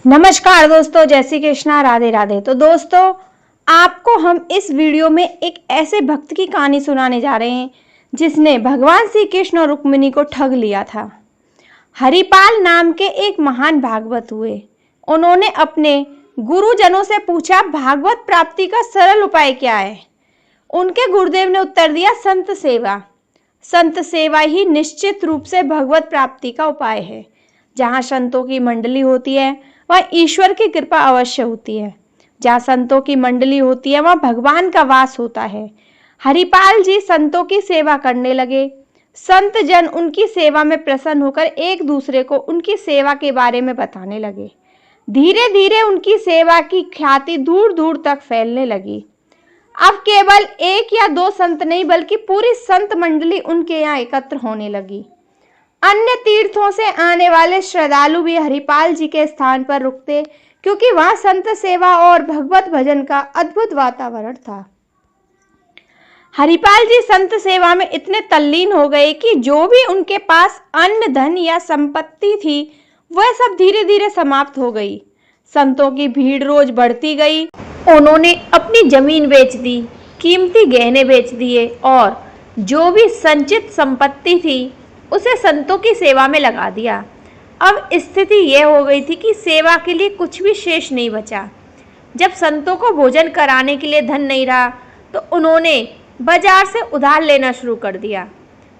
नमस्कार दोस्तों, जय श्री कृष्णा, राधे राधे। तो दोस्तों, आपको हम इस वीडियो में एक ऐसे भक्त की कहानी सुनाने जा रहे हैं जिसने भगवान श्री कृष्ण और रुक्मिणी को ठग लिया था। हरिपाल नाम के एक महान भागवत हुए। उन्होंने अपने गुरुजनों से पूछा, भागवत प्राप्ति का सरल उपाय क्या है। उनके गुरुदेव ने उत्तर दिया, संत सेवा। संत सेवा ही निश्चित रूप से भगवत प्राप्ति का उपाय है। जहाँ संतों की मंडली होती है वह ईश्वर की कृपा अवश्य होती है। जहाँ संतों की मंडली होती है वहाँ भगवान का वास होता है। हरिपाल जी संतों की सेवा करने लगे। संत जन उनकी सेवा में प्रसन्न होकर एक दूसरे को उनकी सेवा के बारे में बताने लगे। धीरे धीरे उनकी सेवा की ख्याति दूर दूर तक फैलने लगी। अब केवल एक या दो संत नहीं बल्कि पूरी संत मंडली उनके यहाँ एकत्र होने लगी। अन्य तीर्थों से आने वाले श्रद्धालु भी हरिपाल जी के स्थान पर रुकते, क्योंकि वहां संत सेवा और भगवत भजन का अद्भुत वातावरण था। हरिपाल जी संत सेवा में इतने तल्लीन हो गए कि जो भी उनके पास अन्न, धन या संपत्ति थी वह सब धीरे धीरे समाप्त हो गई। संतों की भीड़ रोज बढ़ती गई। उन्होंने अपनी जमीन बेच दी, कीमती गहने बेच दिए और जो भी संचित संपत्ति थी उसे संतों की सेवा में लगा दिया। अब स्थिति यह हो गई थी कि सेवा के लिए कुछ भी शेष नहीं बचा। जब संतों को भोजन कराने के लिए धन नहीं रहा तो उन्होंने बाजार से उधार लेना शुरू कर दिया।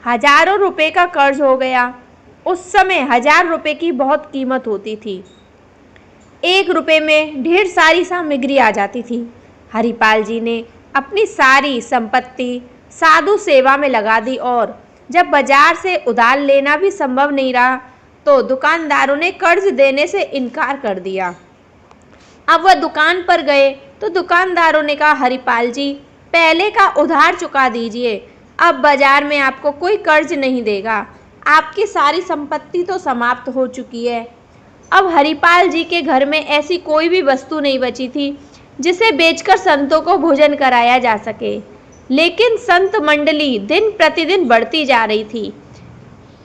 हजारों रुपए का कर्ज हो गया। उस समय 1000 रुपए की बहुत कीमत होती थी। 1 रुपए में ढेर सारी सामग्री आ जाती थी। हरिपाल जी ने अपनी सारी संपत्ति साधु सेवा में लगा दी और जब बाजार से उधार लेना भी संभव नहीं रहा तो दुकानदारों ने कर्ज देने से इनकार कर दिया। अब वह दुकान पर गए तो दुकानदारों ने कहा, हरिपाल जी पहले का उधार चुका दीजिए, अब बाजार में आपको कोई कर्ज नहीं देगा, आपकी सारी संपत्ति तो समाप्त हो चुकी है। अब हरिपाल जी के घर में ऐसी कोई भी वस्तु नहीं बची थी जिसे बेचकर संतों को भोजन कराया जा सके। लेकिन संत मंडली दिन प्रतिदिन बढ़ती जा रही थी।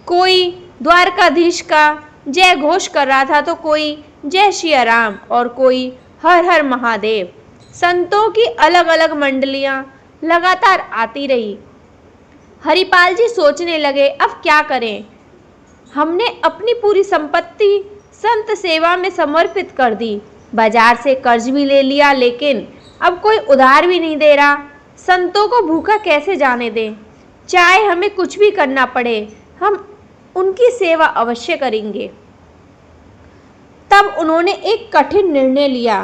कोई द्वारकाधीश का जय घोष कर रहा था तो कोई जय श्री राम और कोई हर हर महादेव। संतों की अलग अलग मंडलियां लगातार आती रही। हरिपाल जी सोचने लगे, अब क्या करें। हमने अपनी पूरी संपत्ति संत सेवा में समर्पित कर दी, बाजार से कर्ज भी ले लिया, लेकिन अब कोई उधार भी नहीं दे रहा। संतों को भूखा कैसे जाने दें। चाहे हमें कुछ भी करना पड़े, हम उनकी सेवा अवश्य करेंगे। तब उन्होंने एक कठिन निर्णय लिया।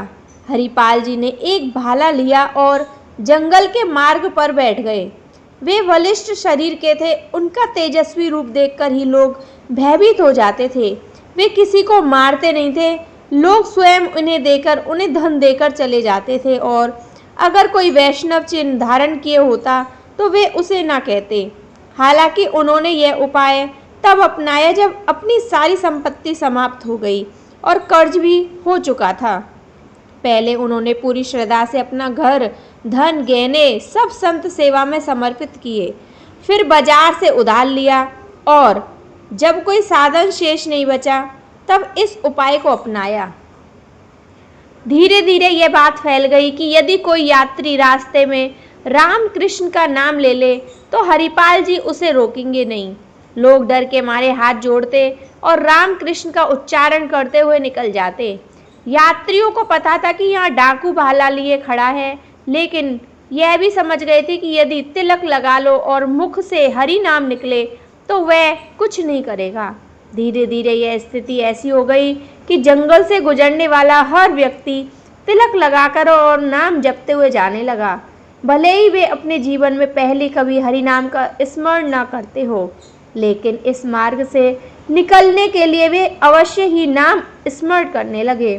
हरिपाल जी ने एक भाला लिया और जंगल के मार्ग पर बैठ गए। वे बलिष्ठ शरीर के थे। उनका तेजस्वी रूप देखकर ही लोग भयभीत हो जाते थे। वे किसी को मारते नहीं थे। लोग स्वयं उन्हें देकर उन्हें धन देकर चले जाते थे और अगर कोई वैष्णव चिन्ह धारण किए होता तो वे उसे ना कहते। हालांकि उन्होंने यह उपाय तब अपनाया जब अपनी सारी संपत्ति समाप्त हो गई और कर्ज भी हो चुका था। पहले उन्होंने पूरी श्रद्धा से अपना घर, धन, गहने सब संत सेवा में समर्पित किए। फिर बाजार से उधार लिया और जब कोई साधन शेष नहीं बचा तब इस उपाय को अपनाया। धीरे धीरे यह बात फैल गई कि यदि कोई यात्री रास्ते में राम कृष्ण का नाम ले ले तो हरिपाल जी उसे रोकेंगे नहीं। लोग डर के मारे हाथ जोड़ते और राम कृष्ण का उच्चारण करते हुए निकल जाते। यात्रियों को पता था कि यहाँ डाकू भाला लिए खड़ा है, लेकिन यह भी समझ गए थे कि यदि तिलक लगा लो और मुख से हरि नाम निकले तो वह कुछ नहीं करेगा। धीरे धीरे यह स्थिति ऐसी हो गई कि जंगल से गुजरने वाला हर व्यक्ति तिलक लगाकर और नाम जपते हुए जाने लगा। भले ही वे अपने जीवन में पहले कभी हरि नाम का स्मरण न करते हो, लेकिन इस मार्ग से निकलने के लिए वे अवश्य ही नाम स्मरण करने लगे।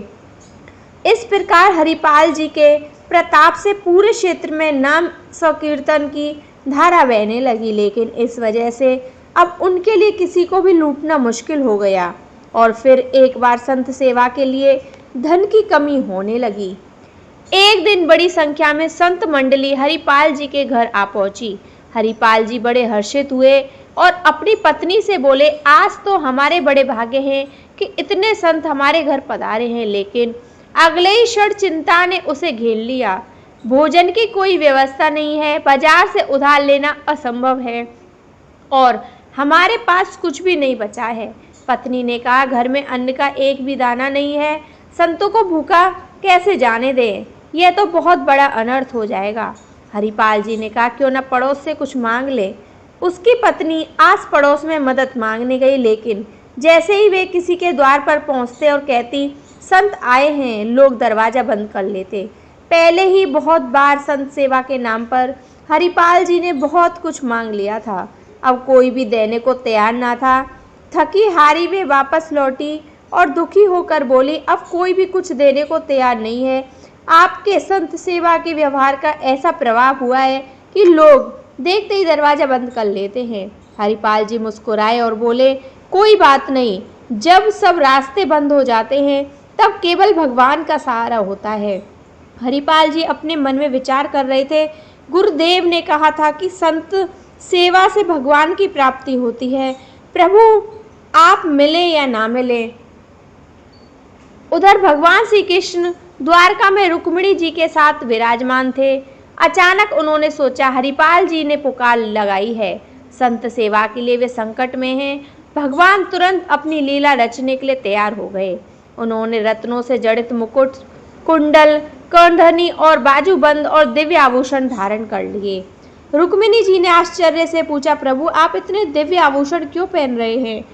इस प्रकार हरिपाल जी के प्रताप से पूरे क्षेत्र में नाम संकीर्तन की धारा बहने लगी। लेकिन इस वजह से अब उनके लिए किसी को भी लूटना मुश्किल हो गया और फिर एक बार संत सेवा के लिए धन की कमी होने लगी। एक दिन बड़ी संख्या में संत मंडली हरिपाल जी के घर आ पहुंची। हरिपाल जी बड़े हर्षित हुए और अपनी पत्नी से बोले, आज तो हमारे बड़े भाग्य हैं कि इतने संत हमारे घर पधारे हैं, लेकिन अगले ही क्षण चिंता ने उसे घेर लिया। भोजन की कोई व्यवस्था नहीं है, बाजार से उधार लेना असंभव है और हमारे पास कुछ भी नहीं बचा है। पत्नी ने कहा, घर में अन्न का एक भी दाना नहीं है, संतों को भूखा कैसे जाने दें? यह तो बहुत बड़ा अनर्थ हो जाएगा। हरिपाल जी ने कहा, क्यों न पड़ोस से कुछ मांग ले। उसकी पत्नी आस पड़ोस में मदद मांगने गई, लेकिन जैसे ही वे किसी के द्वार पर पहुंचते और कहती, संत आए हैं, लोग दरवाजा बंद कर लेते। पहले ही बहुत बार संत सेवा के नाम पर हरिपाल जी ने बहुत कुछ मांग लिया था, अब कोई भी देने को तैयार ना था। थकी हारी वे वापस लौटी और दुखी होकर बोली, अब कोई भी कुछ देने को तैयार नहीं है। आपके संत सेवा के व्यवहार का ऐसा प्रभाव हुआ है कि लोग देखते ही दरवाजा बंद कर लेते हैं। हरिपाल जी मुस्कुराए और बोले, कोई बात नहीं, जब सब रास्ते बंद हो जाते हैं तब केवल भगवान का सहारा होता है। हरिपाल जी अपने मन में विचार कर रहे थे, गुरुदेव ने कहा था कि संत सेवा से भगवान की प्राप्ति होती है। प्रभु आप मिले या ना मिले। उधर भगवान श्री कृष्ण द्वारका में रुक्मिणी जी के साथ विराजमान थे। अचानक उन्होंने सोचा, हरिपाल जी ने पुकार लगाई है, संत सेवा के लिए वे संकट में हैं। भगवान तुरंत अपनी लीला रचने के लिए तैयार हो गए। उन्होंने रत्नों से जड़ित मुकुट, कुंडल, कर्णधनी और बाजूबंद और दिव्य आभूषण धारण कर लिए। रुक्मिणी जी ने आश्चर्य से पूछा, प्रभु आप इतने दिव्य आभूषण क्यों पहन रहे हैं?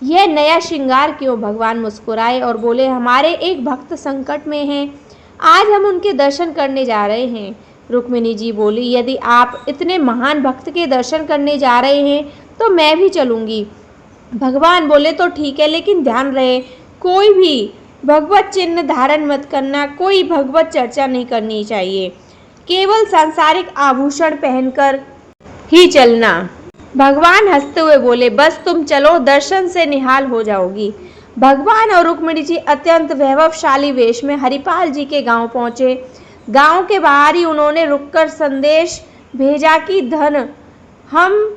यह नया श्रृंगार क्यों? भगवान मुस्कुराए और बोले, हमारे एक भक्त संकट में हैं, आज हम उनके दर्शन करने जा रहे हैं। रुक्मिणी जी बोली, यदि आप इतने महान भक्त के दर्शन करने जा रहे हैं तो मैं भी चलूंगी। भगवान बोले, तो ठीक है, लेकिन ध्यान रहे कोई भी भगवत चिन्ह धारण मत करना, कोई भगवत चर्चा नहीं करनी चाहिए, केवल सांसारिक आभूषण पहनकर ही चलना। भगवान हंसते हुए बोले, बस तुम चलो, दर्शन से निहाल हो जाओगी। भगवान और रुक्मिणी जी अत्यंत वैभवशाली वेश में हरिपाल जी के गांव पहुंचे। गांव के बाहर ही उन्होंने रुककर संदेश भेजा कि हम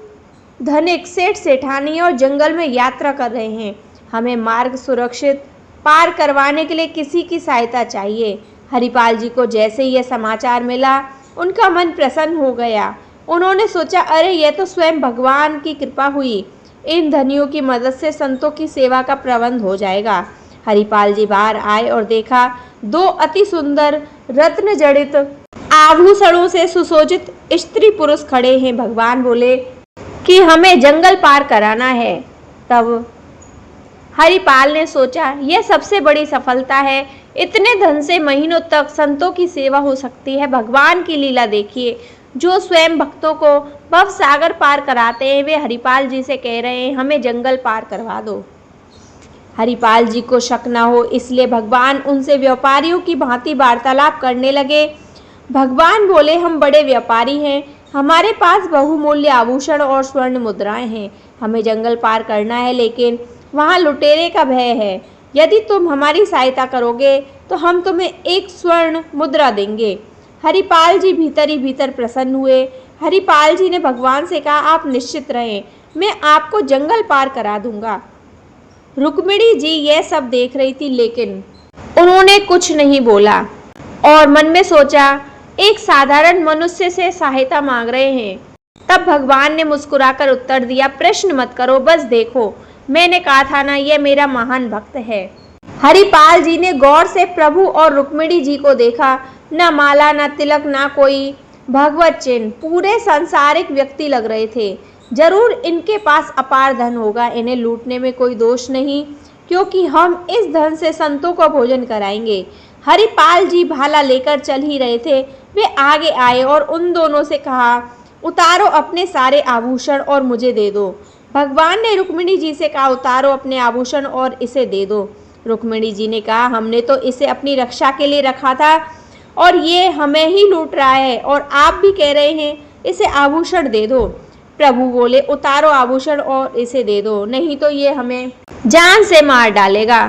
धनिक सेठ सेठानी और जंगल में यात्रा कर रहे हैं, हमें मार्ग सुरक्षित पार करवाने के लिए किसी की सहायता चाहिए। हरिपाल जी को जैसे ही यह समाचार मिला, उनका मन प्रसन्न हो गया। उन्होंने सोचा, अरे यह तो स्वयं भगवान की कृपा हुई, इन धनियों की मदद से संतों की सेवा का प्रबंध हो जाएगा। हरिपाल जी बाहर आए और देखा, दो अति सुंदर रत्न जड़ित आभूषणों से सुसज्जित स्त्री पुरुष खड़े हैं। भगवान बोले कि हमें जंगल पार कराना है। तब हरिपाल ने सोचा, यह सबसे बड़ी सफलता है, इतने धन से महीनों तक संतों की सेवा हो सकती है। भगवान की लीला देखिए, जो स्वयं भक्तों को भव सागर पार कराते हैं, वे हरिपाल जी से कह रहे हैं, हमें जंगल पार करवा दो। हरिपाल जी को शक न हो इसलिए भगवान उनसे व्यापारियों की भांति वार्तालाप करने लगे। भगवान बोले, हम बड़े व्यापारी हैं, हमारे पास बहुमूल्य आभूषण और स्वर्ण मुद्राएं हैं, हमें जंगल पार करना है, लेकिन वहाँ लुटेरे का भय है। यदि तुम हमारी सहायता करोगे तो हम तुम्हें एक स्वर्ण मुद्रा देंगे। हरिपाल जी भीतर ही भीतर प्रसन्न हुए। हरिपाल जी ने भगवान से कहा, आप निश्चित रहें, मैं आपको जंगल पार करा दूंगा। रुक्मिणी जी यह सब देख रही थी, लेकिन उन्होंने कुछ नहीं बोला और मन में सोचा, एक साधारण मनुष्य से सहायता मांग रहे हैं। तब भगवान ने मुस्कुराकर उत्तर दिया, प्रश्न मत करो, बस देखो, मैंने कहा था ना, यह मेरा महान भक्त है। हरिपाल जी ने गौर से प्रभु और रुक्मिणी जी को देखा। न माला, न तिलक, न कोई भगवत चिन्ह, पूरे सांसारिक व्यक्ति लग रहे थे। जरूर इनके पास अपार धन होगा, इन्हें लूटने में कोई दोष नहीं, क्योंकि हम इस धन से संतों को भोजन कराएंगे। हरिपाल जी भाला लेकर चल ही रहे थे, वे आगे आए और उन दोनों से कहा, उतारो अपने सारे आभूषण और मुझे दे दो। भगवान ने रुक्मिणी जी से कहा, उतारो अपने आभूषण और इसे दे दो। रुक्मिणी जी ने कहा, हमने तो इसे अपनी रक्षा के लिए रखा था और ये हमें ही लूट रहा है, और आप भी कह रहे हैं इसे आभूषण दे दो। प्रभु बोले, उतारो आभूषण और इसे दे दो, नहीं तो ये हमें जान से मार डालेगा।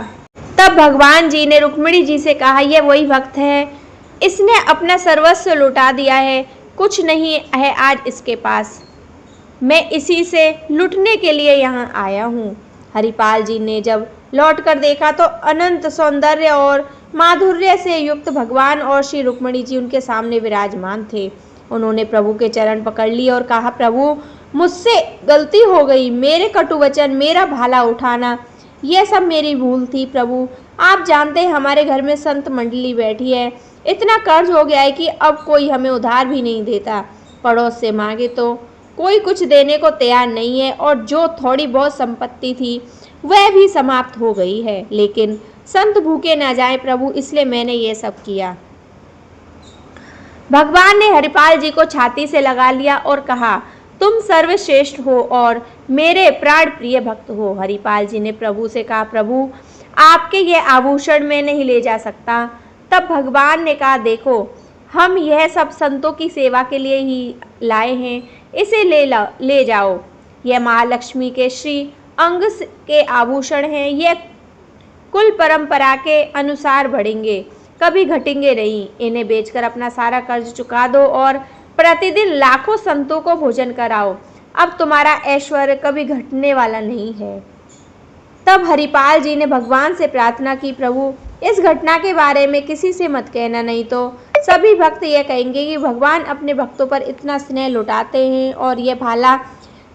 तब भगवान जी ने रुक्मिणी जी से कहा, यह वही भक्त है, इसने अपना सर्वस्व लुटा दिया है, कुछ नहीं है आज इसके पास, मैं इसी से लुटने के लिए यहाँ आया हूँ। हरिपाल जी ने जब लौटकर देखा तो अनंत सौंदर्य और माधुर्य से युक्त भगवान और श्री रुक्मिणी जी उनके सामने विराजमान थे। उन्होंने प्रभु के चरण पकड़ लिए और कहा, प्रभु मुझसे गलती हो गई, मेरे कटु वचन, मेरा भाला उठाना, यह सब मेरी भूल थी। प्रभु आप जानते हैं हमारे घर में संत मंडली बैठी है, इतना कर्ज हो गया है कि अब कोई हमें उधार भी नहीं देता। पड़ोस से मांगे तो कोई कुछ देने को तैयार नहीं है और जो थोड़ी बहुत संपत्ति थी वह भी समाप्त हो गई है। लेकिन संत भूखे ना जाए प्रभु, इसलिए मैंने ये सब किया। भगवान ने हरिपाल जी को छाती से लगा लिया और कहा, तुम सर्वश्रेष्ठ हो और मेरे प्राण प्रिय भक्त हो। हरिपाल जी ने प्रभु से कहा, प्रभु आपके ये आभूषण मैं नहीं ले जा सकता। तब भगवान ने कहा, देखो हम यह सब संतों की सेवा के लिए ही लाए हैं, इसे ले जाओ। यह महालक्ष्मी के श्री अंग के आभूषण हैं, यह कुल परंपरा के अनुसार बढ़ेंगे, कभी घटेंगे नहीं। इन्हें बेचकर अपना सारा कर्ज चुका दो और प्रतिदिन लाखों संतों को भोजन कराओ। अब तुम्हारा ऐश्वर्य कभी घटने वाला नहीं है। तब हरिपाल जी ने भगवान से प्रार्थना की, प्रभु इस घटना के बारे में किसी से मत कहना, नहीं तो सभी भक्त यह कहेंगे कि भगवान अपने भक्तों पर इतना स्नेह लुटाते हैं। और यह भाला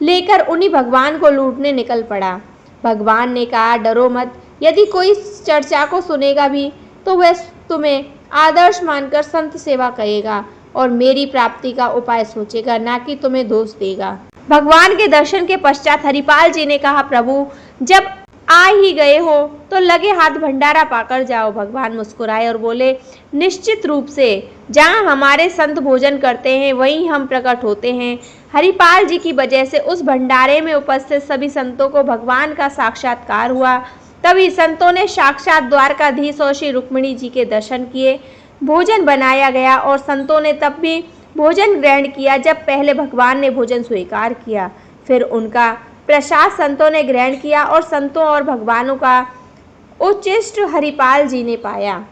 लेकर उन्हीं भगवान को लूटने निकल पड़ा। भगवान ने कहा, डरो मत, यदि कोई चर्चा को सुनेगा भी तो वह तुम्हें आदर्श मानकर संत सेवा कहेगा और मेरी प्राप्ति का उपाय सोचेगा, ना कि तुम्हें दोष देगा। भगवान के दर्शन के पश्चात हरिपाल जी ने कहा, प्रभु जब आ ही गए हो तो लगे हाथ भंडारा पाकर जाओ। भगवान मुस्कुराए और बोले, निश्चित रूप से जहाँ हमारे संत भोजन करते हैं वहीं हम प्रकट होते हैं। हरिपाल जी की वजह से उस भंडारे में उपस्थित सभी संतों को भगवान का साक्षात्कार हुआ। तभी संतों ने साक्षात द्वारकाधीश और श्री रुक्मिणी जी के दर्शन किए। भोजन बनाया गया और संतों ने तब भी भोजन ग्रहण किया जब पहले भगवान ने भोजन स्वीकार किया। फिर उनका प्रसाद संतों ने ग्रहण किया और संतों और भगवानों का उच्चिष्ट हरिपाल जी ने पाया।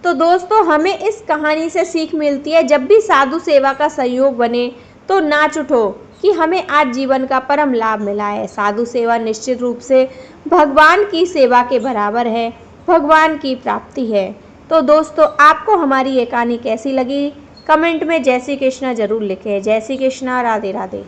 तो दोस्तों हमें इस कहानी से सीख मिलती है, जब भी साधु सेवा का संयोग बने तो नाच उठो कि हमें आज जीवन का परम लाभ मिला है। साधु सेवा निश्चित रूप से भगवान की सेवा के बराबर है, भगवान की प्राप्ति है। तो दोस्तों आपको हमारी ये कहानी कैसी लगी, कमेंट में जय श्री कृष्णा जरूर लिखें। जय श्री कृष्णा, राधे राधे।